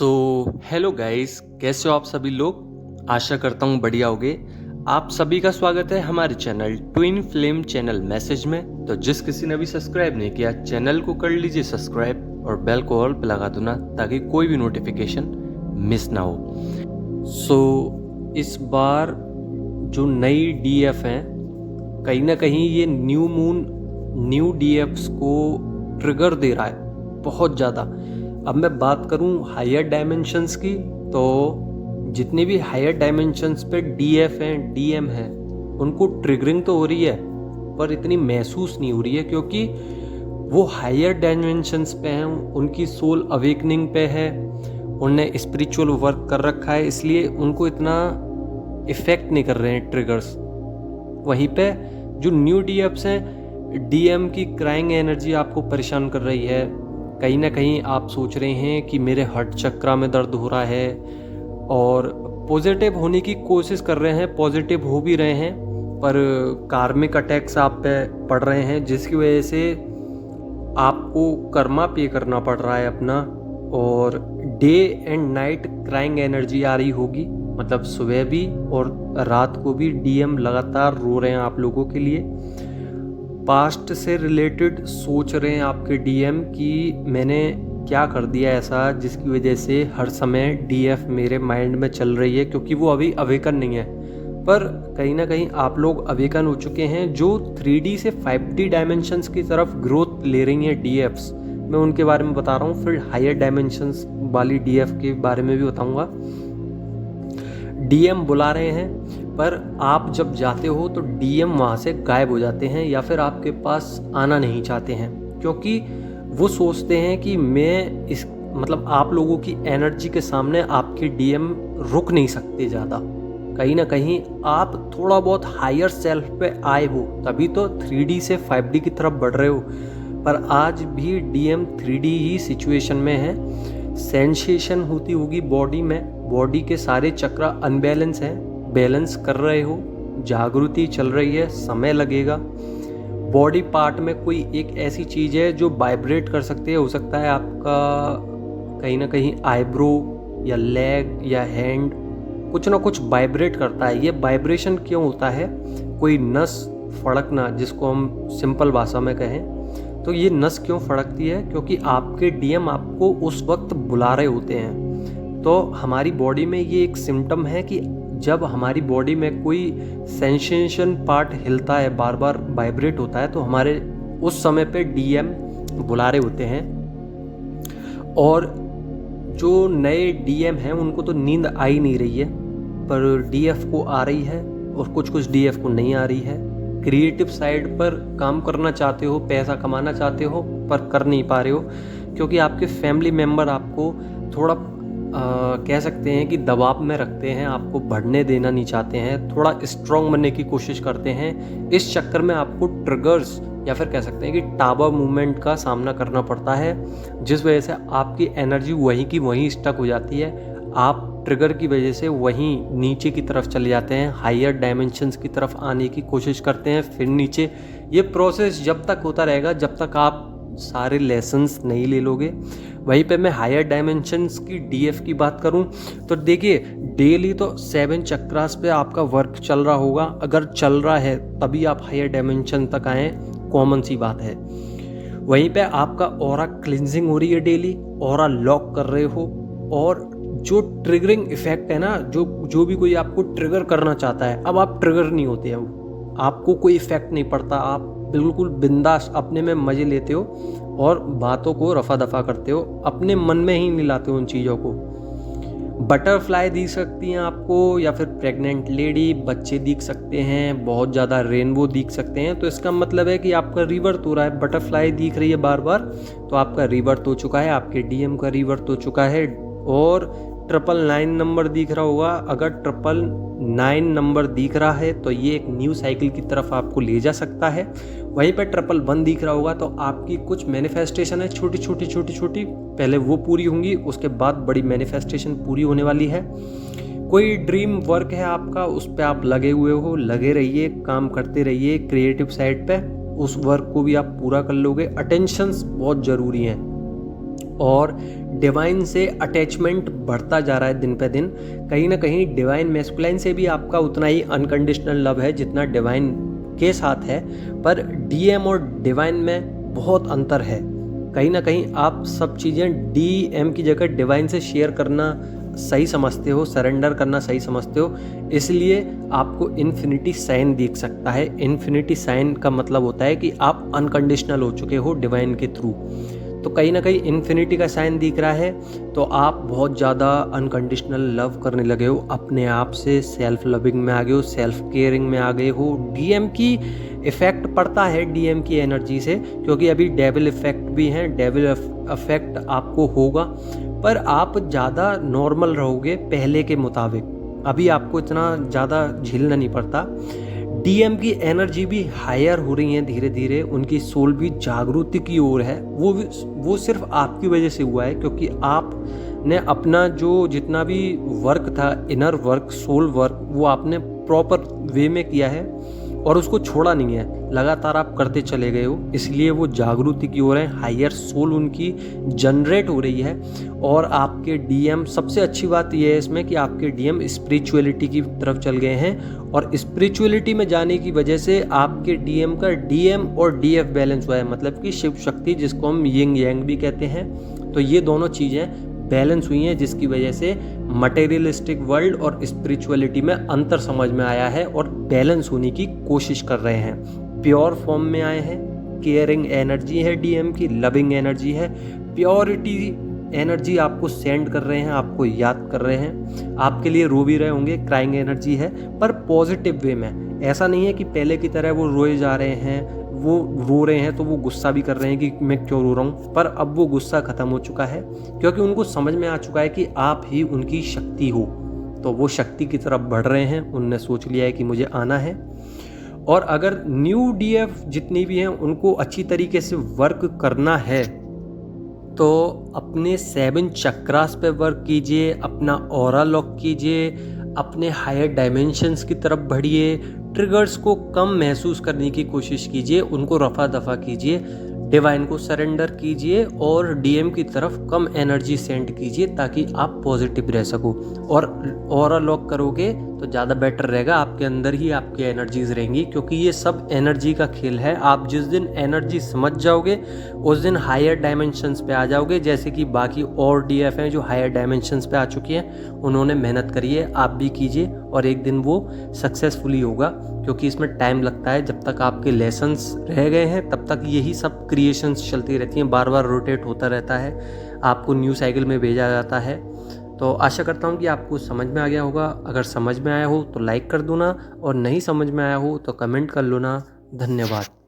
So hello guys, कैसे हो आप सभी लोग। आशा करता हूँ बढ़िया होगे। आप सभी का स्वागत है हमारे channel twin flame channel message में। तो जिस किसी ने भी सब्सक्राइब नहीं किया चैनल को कर लीजिए सब्सक्राइब और बेल को ऑल पे लगा दो ना, ताकि कोई भी नोटिफिकेशन मिस ना हो। इस बार जो नई डीएफ हैं, कहीं ना कहीं ये न्यू मून न्यू डीएफ्स को ट्रिगर दे रहा है बहुत ज़्यादा। अब मैं बात करूं हायर डायमेंशंस की, तो जितने भी हायर डायमेंशंस पे डीएफ हैं डीएम हैं उनको ट्रिगरिंग तो हो रही है, पर इतनी महसूस नहीं हो रही है, क्योंकि वो हायर डायमेंशंस पे हैं, उनकी सोल अवेकनिंग पे है, उन्हें स्पिरिचुअल वर्क कर रखा है, इसलिए उनको इतना इफेक्ट नहीं कर रहे हैं ट्रिगर्स। वहीं पे जो न्यू डीएफ्स हैं, डीएम की क्राइंग एनर्जी आपको परेशान कर रही है। कहीं ना कहीं आप सोच रहे हैं कि मेरे हार्ट चक्रा में दर्द हो रहा है, और पॉजिटिव होने की कोशिश कर रहे हैं, पॉजिटिव हो भी रहे हैं, पर कार्मिक अटैक्स आप पे पड़ रहे हैं, जिसकी वजह से आपको कर्मा पे करना पड़ रहा है अपना। और day and night crying energy आ रही होगी, मतलब सुबह भी और रात को भी डीएम लगातार रो रहे हैं आप लोगों के लिए। पास्ट से रिलेटेड सोच रहे हैं आपके डीएम कि मैंने क्या कर दिया ऐसा जिसकी वजह से हर समय डीएफ मेरे माइंड में चल रही है, क्योंकि वो अभी अवेकन नहीं है। पर कहीं ना कहीं आप लोग अवेकन हो चुके हैं, जो 3D से 5D डायमेंशंस की तरफ ग्रोथ ले रही हैं डीएफ्स। मैं उनके बारे में बता रहा हूँ, फिर हायर डायमेंशंस वाली डीएफ के बारे में भी बताऊँगा। डीएम बुला रहे हैं, पर आप जब जाते हो तो डीएम वहाँ से गायब हो जाते हैं, या फिर आपके पास आना नहीं चाहते हैं, क्योंकि वो सोचते हैं कि मैं इस मतलब आप लोगों की एनर्जी के सामने आपके डीएम रुक नहीं सकते ज़्यादा। कहीं ना कहीं आप थोड़ा बहुत हायर सेल्फ पे आए हो, तभी तो 3D से 5D की तरफ बढ़ रहे हो, पर आज भी डीएम 3D ही सिचुएशन में है। सेंसेशन होती होगी बॉडी में, बॉडी के सारे चक्र अनबैलेंस हैं, बैलेंस कर रहे हो, जागृति चल रही है, समय लगेगा। बॉडी पार्ट में कोई एक ऐसी चीज़ है जो वाइब्रेट कर सकती है, हो सकता है आपका कहीं ना कहीं आईब्रो या लेग या हैंड कुछ ना कुछ वाइब्रेट करता है। ये वाइब्रेशन क्यों होता है? कोई नस फड़कना, जिसको हम सिंपल भाषा में कहें तो ये नस क्यों फड़कती है? क्योंकि आपके डीएम आपको उस वक्त बुला रहे होते हैं। तो हमारी बॉडी में ये एक सिम्टम है कि जब हमारी बॉडी में कोई सेंसेशन पार्ट हिलता है, बार बार वाइब्रेट होता है, तो हमारे उस समय पे डीएम बुला रहे होते हैं। और जो नए डीएम हैं उनको तो नींद आ ही नहीं रही है, पर डीएफ को आ रही है और कुछ डीएफ को नहीं आ रही है। क्रिएटिव साइड पर काम करना चाहते हो, पैसा कमाना चाहते हो, पर कर नहीं पा रहे हो, क्योंकि आपके फैमिली मेम्बर आपको थोड़ा कह सकते हैं कि दबाव में रखते हैं, आपको बढ़ने देना नहीं चाहते हैं, थोड़ा स्ट्रॉन्ग बनने की कोशिश करते हैं। इस चक्कर में आपको ट्रिगर्स या फिर कह सकते हैं कि टावर मूवमेंट का सामना करना पड़ता है, जिस वजह से आपकी एनर्जी वहीं की वहीं स्टक हो जाती है। आप ट्रिगर की वजह से वहीं नीचे की तरफ चले जाते हैं, हायर डायमेंशंस की तरफ आने की कोशिश करते हैं, फिर नीचे। ये प्रोसेस जब तक होता रहेगा जब तक आप सारे लेसन्स नहीं ले लोगे। वहीं पे मैं हायर डायमेंशंस की डीएफ की बात करूं तो देखिए, डेली तो 7 चक्रास पे आपका वर्क चल रहा होगा। अगर चल रहा है तभी आप हायर डायमेंशन तक आए, कॉमन सी बात है। वहीं पे आपका ऑरा क्लिंजिंग हो रही है, डेली ऑरा लॉक कर रहे हो, और जो ट्रिगरिंग इफेक्ट है ना, जो भी कोई आपको ट्रिगर करना चाहता है, अब आप ट्रिगर नहीं होते हो, आपको कोई इफेक्ट नहीं पड़ता, आप बिल्कुल बिंदास अपने में मजे लेते हो और बातों को रफा दफा करते हो, अपने मन में ही नहीं लाते हो उन चीज़ों को। बटरफ्लाई दिख सकती हैं आपको, या फिर प्रेग्नेंट लेडी, बच्चे दिख सकते हैं, बहुत ज़्यादा रेनबो दिख सकते हैं, तो इसका मतलब है कि आपका रिवर्थ हो रहा है। बटरफ्लाई दिख रही है बार बार, तो आपका रिवर्थ हो चुका है, आपके डीएम का रिवर्थ हो चुका है। और 999 नंबर दिख रहा होगा, अगर 999 नंबर दिख रहा है तो ये एक न्यू साइकिल की तरफ आपको ले जा सकता है। वहीं पर 111 दिख रहा होगा तो आपकी कुछ मैनिफेस्टेशन है, छोटी छोटी पहले वो पूरी होंगी, उसके बाद बड़ी मैनिफेस्टेशन पूरी होने वाली है। कोई ड्रीम वर्क है आपका, उस पर आप लगे हुए हो, लगे रहिए, काम करते रहिए क्रिएटिव साइड पे, उस वर्क को भी आप पूरा कर लोगे। अटेंशंस बहुत ज़रूरी हैं। और डिवाइन से अटैचमेंट बढ़ता जा रहा है दिन पे दिन। कहीं ना कहीं डिवाइन मैस्कुलाइन से भी आपका उतना ही अनकंडीशनल लव है जितना डिवाइन के साथ है, पर डीएम और डिवाइन में बहुत अंतर है। कहीं ना कहीं आप सब चीज़ें डीएम की जगह डिवाइन से शेयर करना सही समझते हो, सरेंडर करना सही समझते हो, इसलिए आपको इन्फिनिटी साइन दिख सकता है। इन्फिनिटी साइन का मतलब होता है कि आप अनकंडीशनल हो चुके हो डिवाइन के थ्रू। तो कहीं ना कहीं इन्फिनिटी का साइन दिख रहा है, तो आप बहुत ज़्यादा अनकंडीशनल लव करने लगे हो अपने आप से, सेल्फ लविंग में आ गए हो, सेल्फ केयरिंग में आ गए हो। डीएम की इफ़ेक्ट पड़ता है डीएम की एनर्जी से, क्योंकि अभी डेविल इफ़ेक्ट भी हैं, डेविल इफ़ेक्ट आपको होगा, पर आप ज़्यादा नॉर्मल रहोगे पहले के मुताबिक। अभी आपको इतना ज़्यादा झेलना नहीं पड़ता। डीएम की एनर्जी भी हायर हो रही है धीरे धीरे, उनकी सोल भी जागृति की ओर है। वो सिर्फ आपकी वजह से हुआ है, क्योंकि आपने अपना जो जितना भी वर्क था, इनर वर्क, सोल वर्क, वो आपने प्रॉपर वे में किया है और उसको छोड़ा नहीं है, लगातार आप करते चले गए हो, इसलिए वो जागृति की ओर है। हायर सोल उनकी जनरेट हो रही है। और आपके डीएम, सबसे अच्छी बात यह है इसमें कि आपके डीएम स्पिरिचुअलिटी की तरफ चल गए हैं, और स्पिरिचुअलिटी में जाने की वजह से आपके डीएम का डीएम और डीएफ बैलेंस हुआ है, मतलब कि शिव शक्ति, जिसको हम यिंग यांग भी कहते हैं। तो ये दोनों चीज़ें बैलेंस हुई हैं, जिसकी वजह से मटेरियलिस्टिक वर्ल्ड और स्पिरिचुअलिटी में अंतर समझ में आया है और बैलेंस होने की कोशिश कर रहे हैं। प्योर फॉर्म में आए हैं, केयरिंग एनर्जी है डीएम की, लविंग एनर्जी है, प्योरिटी एनर्जी आपको सेंड कर रहे हैं, आपको याद कर रहे हैं, आपके लिए रो भी रहे होंगे, क्राइंग एनर्जी है, पर पॉजिटिव वे में। ऐसा नहीं है कि पहले की तरह वो रोए जा रहे हैं, वो रो रहे हैं तो वो गुस्सा भी कर रहे हैं कि मैं क्यों रो रहा हूँ, पर अब वो गुस्सा ख़त्म हो चुका है, क्योंकि उनको समझ में आ चुका है कि आप ही उनकी शक्ति हो। तो वो शक्ति की तरफ बढ़ रहे हैं, उनने सोच लिया है कि मुझे आना है। और अगर न्यू डीएफ जितनी भी हैं उनको अच्छी तरीके से वर्क करना है, तो अपने 7 चक्रास पे वर्क कीजिए, अपना ऑरा लॉक कीजिए, अपने हायर डायमेंशंस की तरफ बढ़िए, ट्रिगर्स को कम महसूस करने की कोशिश कीजिए, उनको रफा दफा कीजिए, डिवाइन को सरेंडर कीजिए और डीएम की तरफ कम एनर्जी सेंड कीजिए, ताकि आप पॉजिटिव रह सको। और ऑरा लॉक करोगे तो ज़्यादा बेटर रहेगा, आपके अंदर ही आपकी एनर्जीज रहेंगी, क्योंकि ये सब एनर्जी का खेल है। आप जिस दिन एनर्जी समझ जाओगे उस दिन हायर डायमेंशंस पे आ जाओगे, जैसे कि बाकी और डीएफ हैं जो हायर डायमेंशंस पे आ चुकी हैं, उन्होंने मेहनत करी है, आप भी कीजिए और एक दिन वो सक्सेसफुली होगा, क्योंकि इसमें टाइम लगता है। जब तक आपके लेसन्स रह गए हैं तब तक यही सब क्रिएशंस चलती रहती हैं, बार बार रोटेट होता रहता है, आपको न्यू साइकिल में भेजा जाता है। तो आशा करता हूँ कि आपको समझ में आ गया होगा। अगर समझ में आया हो तो लाइक कर दो ना, और नहीं समझ में आया हो तो कमेंट कर लो ना। धन्यवाद।